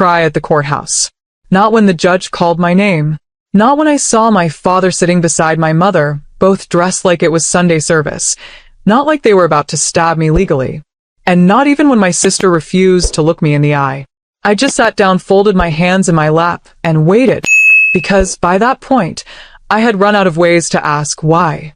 cry at the courthouse. Not when the judge called my name. Not when I saw my father sitting beside my mother, both dressed like it was Sunday service. Not like they were about to stab me legally. And not even when my sister refused to look me in the eye. I just sat down, folded my hands in my lap, and waited. Because by that point, I had run out of ways to ask why.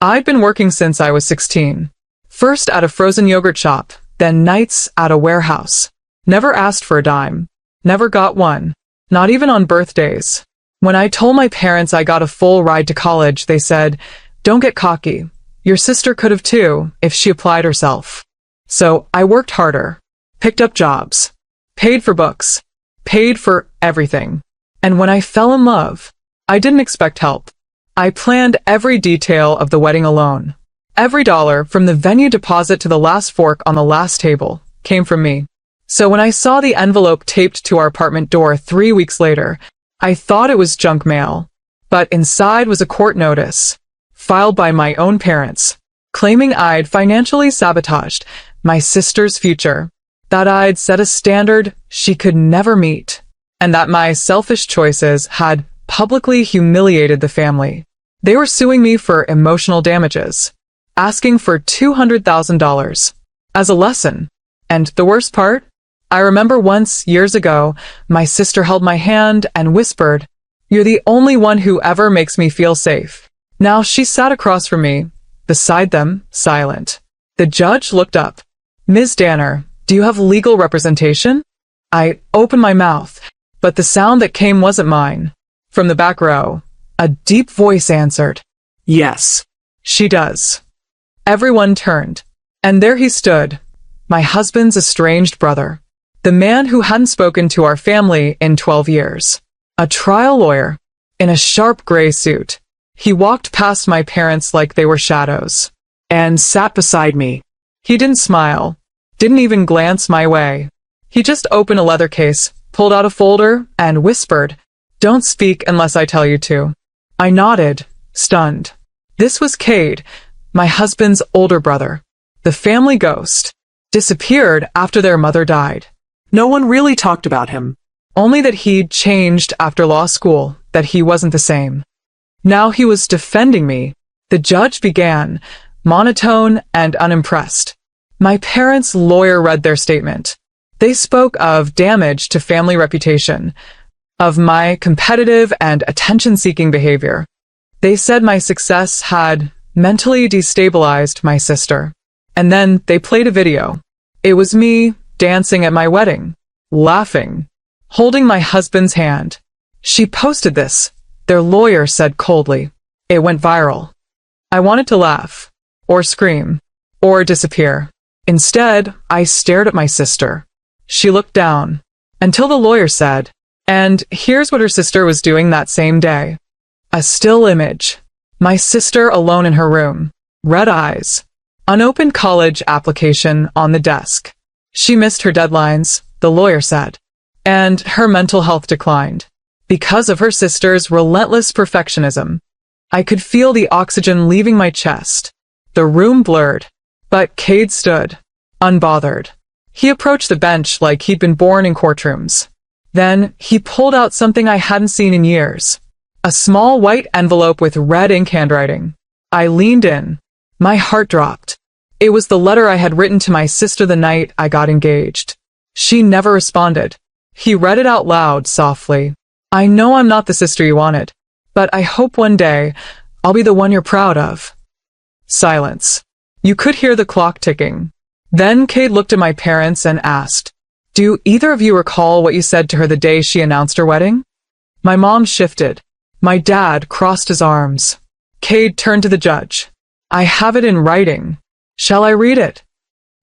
I'd been working since I was 16. First at a frozen yogurt shop, then nights at a warehouse. Never asked for a dime. Never got one. Not even on birthdays. When I told my parents I got a full ride to college, they said, "Don't get cocky. Your sister could have too, if she applied herself." So I worked harder, picked up jobs, paid for books, paid for everything. And when I fell in love, I didn't expect help. I planned every detail of the wedding alone. Every dollar, from the venue deposit to the last fork on the last table, came from me. So when I saw the envelope taped to our apartment door 3 weeks later, I thought it was junk mail. But inside was a court notice, filed by my own parents, claiming I'd financially sabotaged my sister's future, that I'd set a standard she could never meet, and that my selfish choices had publicly humiliated the family. They were suing me for emotional damages, asking for $200,000 as a lesson. And the worst part? I remember once, years ago, my sister held my hand and whispered, "You're the only one who ever makes me feel safe." Now she sat across from me, beside them, silent. The judge looked up. "Ms. Danner, do you have legal representation?" I opened my mouth, but the sound that came wasn't mine. From the back row, a deep voice answered, "Yes, she does." Everyone turned, and there he stood, my husband's estranged brother, the man who hadn't spoken to our family in 12 years, a trial lawyer, in a sharp gray suit. He walked past my parents like they were shadows, and sat beside me. He didn't smile, didn't even glance my way. He just opened a leather case, pulled out a folder, and whispered, "Don't speak unless I tell you to." I nodded, stunned. This was Cade, my husband's older brother, the family ghost, disappeared after their mother died. No one really talked about him, only that he'd changed after law school, that he wasn't the same. Now he was defending me. The judge began, monotone and unimpressed. My parents' lawyer read their statement. They spoke of damage to family reputation, of my competitive and attention-seeking behavior. They said my success had mentally destabilized my sister. And then they played a video. It was me dancing at my wedding, laughing, holding my husband's hand. "She posted this," their lawyer said coldly. It went viral. I wanted to laugh, or scream, or disappear. Instead, I stared at my sister. She looked down, until the lawyer said, and here's what her sister was doing that same day. A still image. My sister alone in her room. Red eyes. Unopened college application on the desk. She missed her deadlines, the lawyer said. And her mental health declined. Because of her sister's relentless perfectionism. I could feel the oxygen leaving my chest. The room blurred. But Cade stood, unbothered. He approached the bench like he'd been born in courtrooms. Then he pulled out something I hadn't seen in years. A small white envelope with red ink handwriting. I leaned in. My heart dropped. It was the letter I had written to my sister the night I got engaged. She never responded. He read it out loud softly. "I know I'm not the sister you wanted, but I hope one day I'll be the one you're proud of." Silence. You could hear the clock ticking. Then Cade looked at my parents and asked, "Do either of you recall what you said to her the day she announced her wedding?" My mom shifted. My dad crossed his arms. Cade turned to the judge. "I have it in writing. Shall I read it?"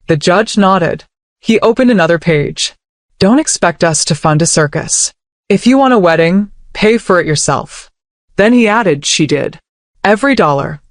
The judge nodded. He opened another page. "Don't expect us to fund a circus. If you want a wedding, pay for it yourself." Then he added she did. Every dollar.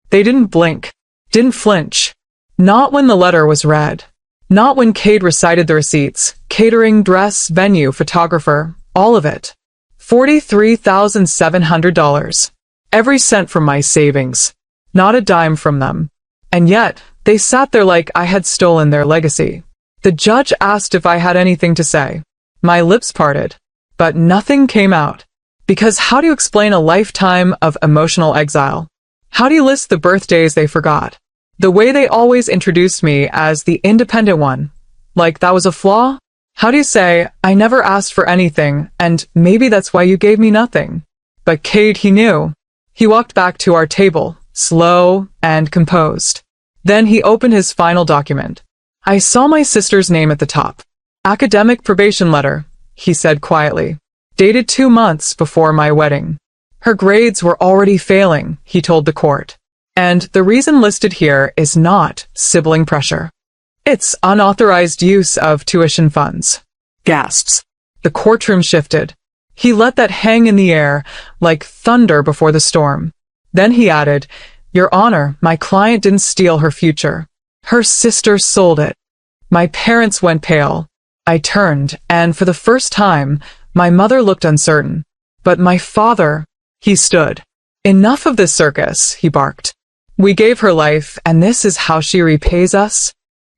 They didn't blink. Didn't flinch. Not when the letter was read. Not when Cade recited the receipts. Catering, dress, venue, photographer, all of it. $43,700. Every cent from my savings. Not a dime from them. And yet, they sat there like I had stolen their legacy. The judge asked if I had anything to say. My lips parted, but nothing came out. Because how do you explain a lifetime of emotional exile? How do you list the birthdays they forgot? The way they always introduced me as the independent one, like that was a flaw? How do you say, I never asked for anything, and maybe that's why you gave me nothing? But Cade, he knew. He walked back to our table, slow and composed. Then he opened his final document. I saw my sister's name at the top. Academic probation letter, he said quietly. Dated 2 months before my wedding. Her grades were already failing, he told the court. And the reason listed here is not sibling pressure. It's unauthorized use of tuition funds. Gasps. The courtroom shifted. He let that hang in the air like thunder before the storm. Then he added, Your Honor, my client didn't steal her future. Her sister sold it. My parents went pale. I turned, and for the first time, my mother looked uncertain. But my father, he stood. Enough of this circus, he barked. We gave her life, and this is how she repays us?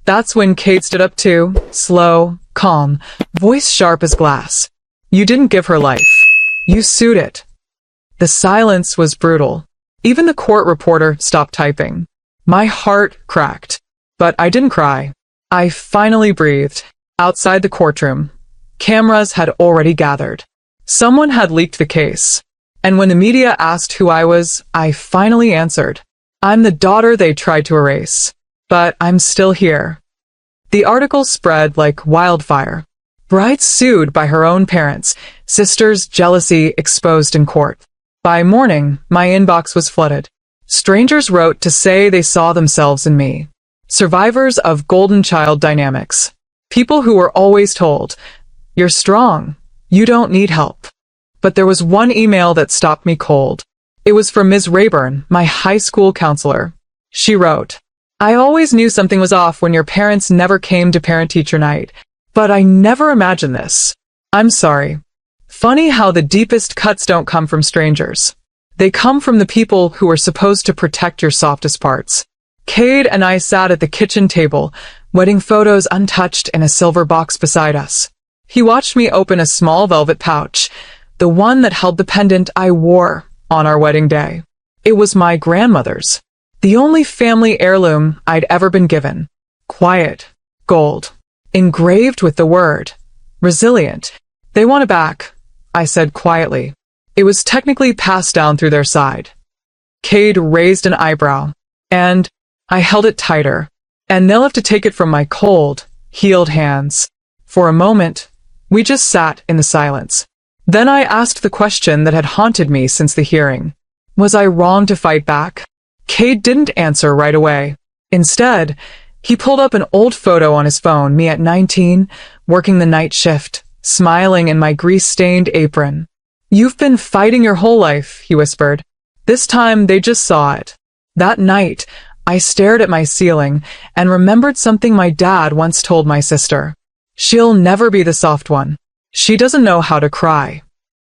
That's when Cade stood up too, slow, calm, voice sharp as glass. You didn't give her life. You sued it. The silence was brutal. Even the court reporter stopped typing. My heart cracked. But I didn't cry. I finally breathed. Outside the courtroom, cameras had already gathered. Someone had leaked the case. And when the media asked who I was, I finally answered. I'm the daughter they tried to erase. But I'm still here. The article spread like wildfire. Bride sued by her own parents, sisters' jealousy exposed in court. By morning, my inbox was flooded. Strangers wrote to say they saw themselves in me. Survivors of golden child dynamics. People who were always told, You're strong. You don't need help. But there was one email that stopped me cold. It was from Ms. Rayburn, my high school counselor. She wrote, I always knew something was off when your parents never came to parent-teacher night, but I never imagined this. I'm sorry. Funny how the deepest cuts don't come from strangers. They come from the people who are supposed to protect your softest parts. Cade and I sat at the kitchen table, wedding photos untouched in a silver box beside us. He watched me open a small velvet pouch, the one that held the pendant I wore on our wedding day. It was my grandmother's, the only family heirloom I'd ever been given. Quiet, gold, engraved with the word, resilient. They want it back, I said quietly. It was technically passed down through their side. Cade raised an eyebrow, and I held it tighter. And they'll have to take it from my cold, healed hands. For a moment, we just sat in the silence. Then I asked the question that had haunted me since the hearing. Was I wrong to fight back? Cade didn't answer right away. Instead, he pulled up an old photo on his phone, me at 19, working the night shift, smiling in my grease-stained apron. You've been fighting your whole life, he whispered. This time, they just saw it. That night, I stared at my ceiling and remembered something my dad once told my sister. She'll never be the soft one. She doesn't know how to cry.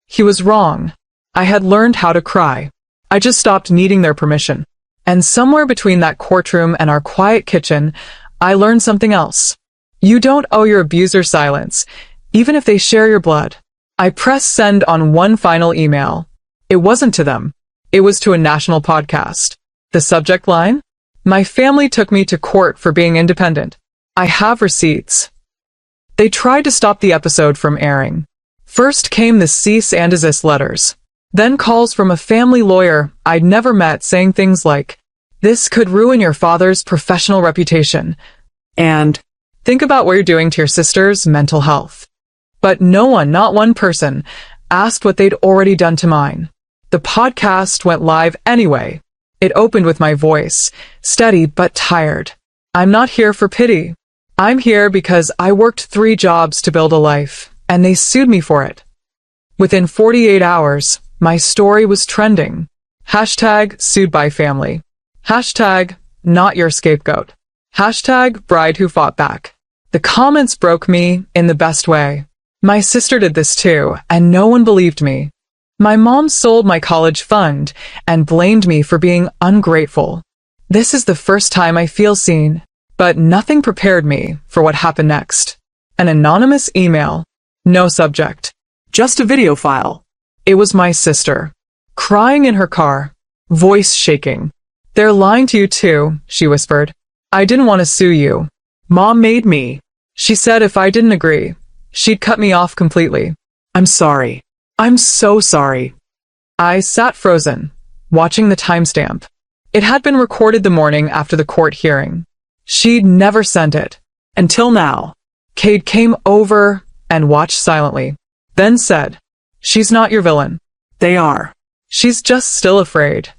He was wrong. I had learned how to cry. I just stopped needing their permission. And somewhere between that courtroom and our quiet kitchen, I learned something else. You don't owe your abuser silence, even if they share your blood. I pressed send on one final email. It wasn't to them. It was to a national podcast. The subject line? My family took me to court for being independent. I have receipts. They tried to stop the episode from airing. First came the cease and desist letters. Then calls from a family lawyer I'd never met saying things like, This could ruin your father's professional reputation. And, Think about what you're doing to your sister's mental health. But no one, not one person, asked what they'd already done to mine. The podcast went live anyway. It opened with my voice, steady but tired. I'm not here for pity. I'm here because I worked 3 jobs to build a life, and they sued me for it. Within 48 hours, my story was trending. Hashtag sued by family. Hashtag not your scapegoat. Hashtag bride who fought back. The comments broke me in the best way. My sister did this too, and no one believed me. My mom sold my college fund and blamed me for being ungrateful. This is the first time I feel seen, but nothing prepared me for what happened next. An anonymous email. No subject. Just a video file. It was my sister, crying in her car, voice shaking. "They're lying to you too," she whispered. "I didn't want to sue you. Mom made me. She said if I didn't agree, she'd cut me off completely. I'm sorry. I'm so sorry." I sat frozen, watching the timestamp. It had been recorded the morning after the court hearing. She'd never sent it. Until now. Cade came over and watched silently, then said, "She's not your villain." "They are. She's just still afraid."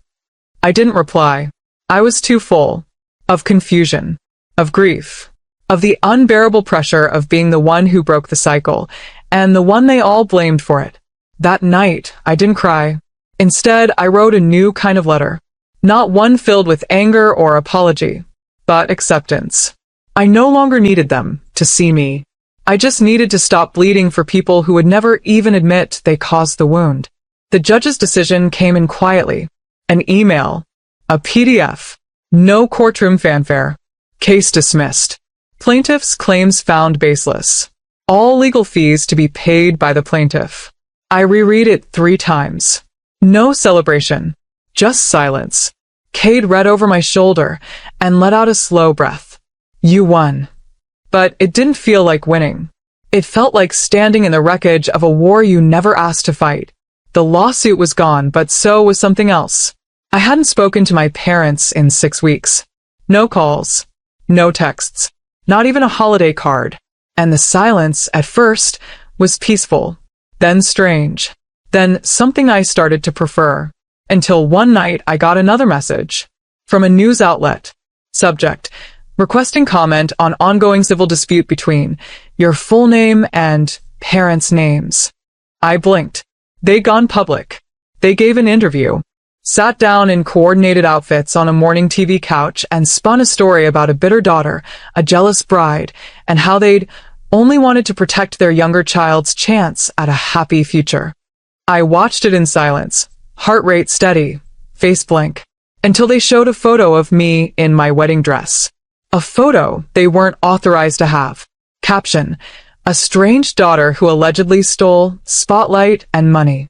I didn't reply. I was too full. Of confusion. Of grief. Of the unbearable pressure of being the one who broke the cycle, and the one they all blamed for it. That night, I didn't cry. Instead, I wrote a new kind of letter. Not one filled with anger or apology, but acceptance. I no longer needed them to see me. I just needed to stop bleeding for people who would never even admit they caused the wound. The judge's decision came in quietly. An email. A PDF. No courtroom fanfare. Case dismissed. Plaintiff's claims found baseless. All legal fees to be paid by the plaintiff. I reread it 3 times. No celebration. Just silence. Cade read over my shoulder and let out a slow breath. "You won." But it didn't feel like winning. It felt like standing in the wreckage of a war you never asked to fight. The lawsuit was gone, but so was something else. I hadn't spoken to my parents in 6 weeks. No calls. No texts. Not even a holiday card. And the silence, at first, was peaceful. Then strange. Then something I started to prefer. Until one night I got another message. From a news outlet. Subject: requesting comment on ongoing civil dispute between your full name and parents' names. I blinked. They'd gone public. They gave an interview. Sat down in coordinated outfits on a morning TV couch and spun a story about a bitter daughter, a jealous bride, and how they'd only wanted to protect their younger child's chance at a happy future. I watched it in silence, heart rate steady, face blank, until they showed a photo of me in my wedding dress. A photo they weren't authorized to have. Caption: a strange daughter who allegedly stole spotlight and money.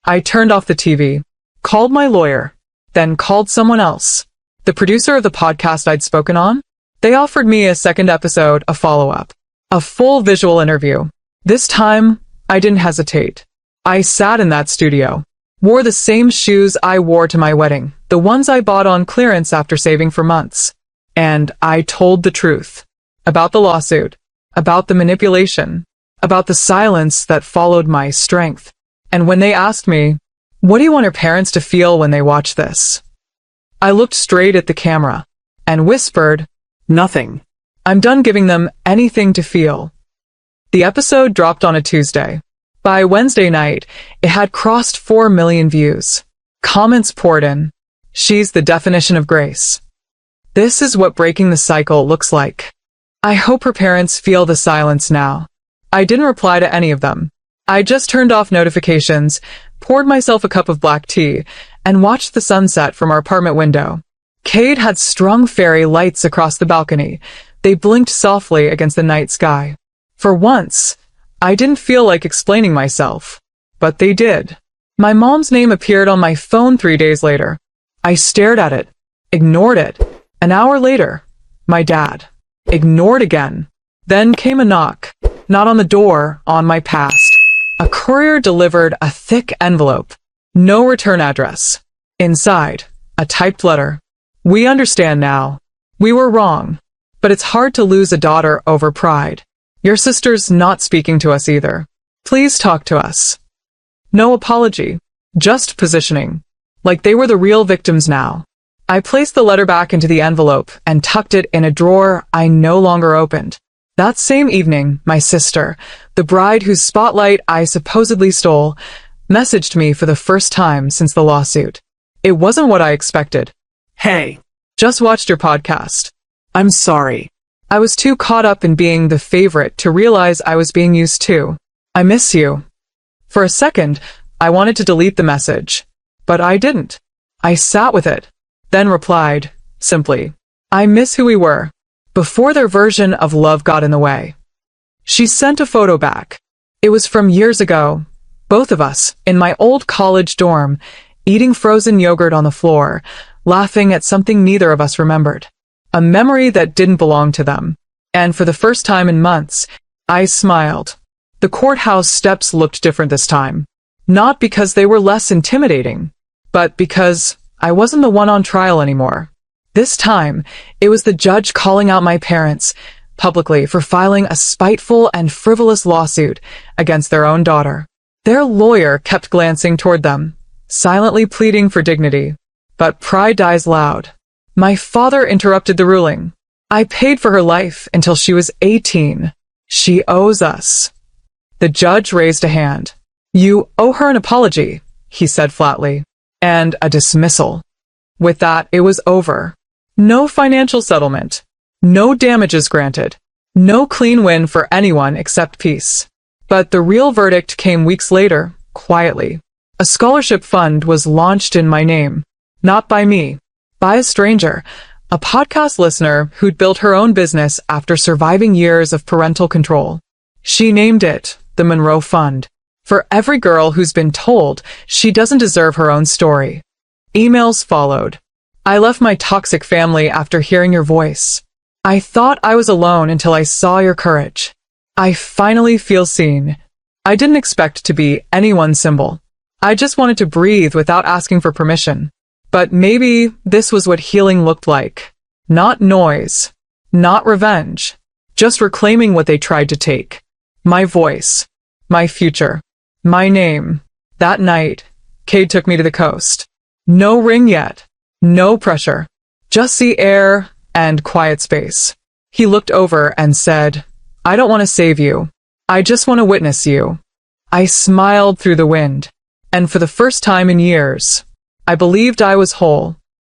I turned off the TV, called my lawyer, then called someone else. The producer of the podcast I'd spoken on. They offered me a second episode, a follow-up. A full visual interview. This time, I didn't hesitate. I sat in that studio. Wore the same shoes I wore to my wedding, the ones I bought on clearance after saving for months. And I told the truth. About the lawsuit. About the manipulation. About the silence that followed my strength. And when they asked me, "What do you want your parents to feel when they watch this?" I looked straight at the camera and whispered, "Nothing. I'm done giving them anything to feel." The episode dropped on a Tuesday. By Wednesday night, it had crossed 4 million views. Comments poured in. "She's the definition of grace. This is what breaking the cycle looks like. I hope her parents feel the silence now." I didn't reply to any of them. I just turned off notifications, poured myself a cup of black tea, and watched the sunset from our apartment window. Cade had strung fairy lights across the balcony. They blinked softly against the night sky. For once, I didn't feel like explaining myself. But they did. My mom's name appeared on my phone 3 days later. I stared at it, ignored it. An hour later, my dad. Ignored again. Then came a knock. Not on the door, on my past. A courier delivered a thick envelope. No return address. Inside, a typed letter. "We understand now. We were wrong. But it's hard to lose a daughter over pride. Your sister's not speaking to us either. Please talk to us." No apology. Just positioning. Like they were the real victims now. I placed the letter back into the envelope and tucked it in a drawer I no longer opened. That same evening, my sister, the bride whose spotlight I supposedly stole, messaged me for the first time since the lawsuit. It wasn't what I expected. "Hey, just watched your podcast. I'm sorry. I was too caught up in being the favorite to realize I was being used too. I miss you." For a second, I wanted to delete the message, but I didn't. I sat with it, then replied, simply, "I miss who we were, before their version of love got in the way." She sent a photo back. It was from years ago. Both of us, in my old college dorm, eating frozen yogurt on the floor, laughing at something neither of us remembered. A memory that didn't belong to them. And for the first time in months, I smiled. The courthouse steps looked different this time. Not because they were less intimidating, but because I wasn't the one on trial anymore. This time, it was the judge calling out my parents publicly for filing a spiteful and frivolous lawsuit against their own daughter. Their lawyer kept glancing toward them, silently pleading for dignity. But pride dies loud. My father interrupted the ruling. I paid for her life until she was 18. She owes us. The judge raised a hand. You owe her an apology, he said flatly, and a dismissal. With that, it was over. No financial settlement. No damages granted. No clean win for anyone except peace. But the real verdict came weeks later, quietly. A scholarship fund was launched in my name. Not by me. By a stranger, a podcast listener who'd built her own business after surviving years of parental control. She named it the Monroe Fund. For every girl who's been told she doesn't deserve her own story. Emails followed. I left my toxic family after hearing your voice. I thought I was alone until I saw your courage. I finally feel seen. I didn't expect to be anyone's symbol. I just wanted to breathe without asking for permission. But maybe this was what healing looked like. Not noise. Not revenge. Just reclaiming what they tried to take. My voice. My future. My name. That night, Cade took me to the coast. No ring yet. No pressure. Just sea air and quiet space. He looked over and said, I don't want to save you. I just want to witness you. I smiled through the wind. And for the first time in years, I believed I was whole.